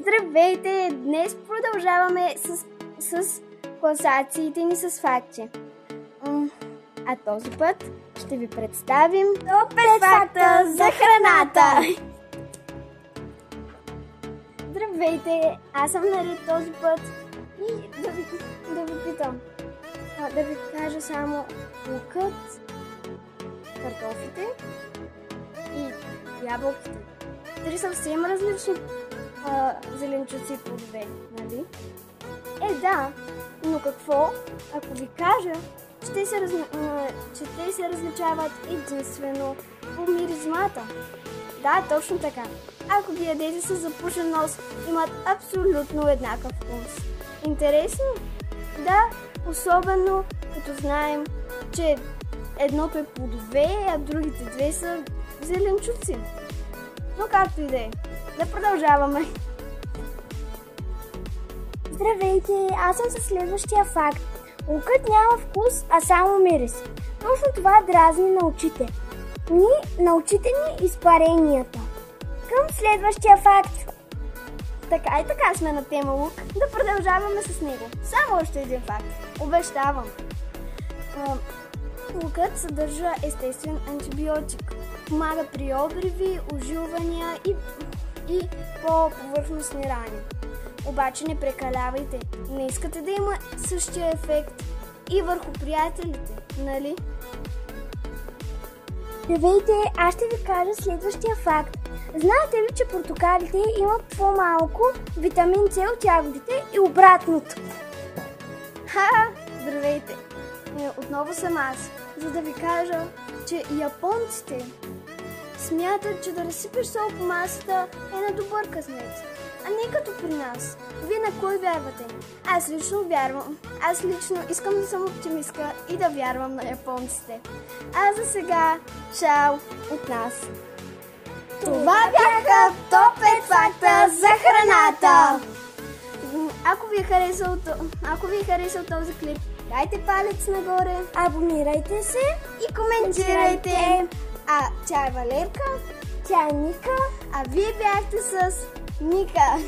Здравейте! Днес продължаваме с класациите ни с факти. А този път ще ви представим топ 5 факта за храната! Здравейте! Аз съм наред този път и да ви питам. Да ви кажа само лукът, картофите и ябълките. Три съвсем различни зеленчуци и плодове, нали? Да, но какво, ако ви кажа, че те се различават единствено по миризмата? Да, точно така. Ако ги ядете с запушен нос, имат абсолютно еднакъв вкус. Интересно? Да, особено като знаем, че едното е плодове, а другите две са зеленчуци. Но както и да е, да продължаваме. Здравейте, аз съм със следващия факт. Лукът няма вкус, а само мирис. Точно това дразни на очите. Научите ни изпаренията. Към следващия факт. Така и така сме на тема лук, да продължаваме с него. Само още един факт. Обещавам. Лукът съдържа естествен антибиотик. Помага при обриви, ожилвания и по-повърхностни рани. Обаче не прекалявайте. Не искате да има същия ефект и върху приятелите, нали? Здравейте, аз ще ви кажа следващия факт. Знаете ли, че портокалите имат по-малко витамин С от ягодите и обратното? Здравейте! Отново съм аз, за да ви кажа, че японците смятат, че да разсипеш сол по масата е на добър късмет, а не като при нас. Вие на кой вярвате? Аз лично вярвам. Аз лично искам да съм оптимистка и да вярвам на японците. А за сега, чао от нас! Това бяха топ 5 факта за храната! Ако ви е харесал този клип, дайте палец нагоре, абонирайте се и коментирайте. Тя е Валерка, тя е Ника, а вие бяхте с Ника.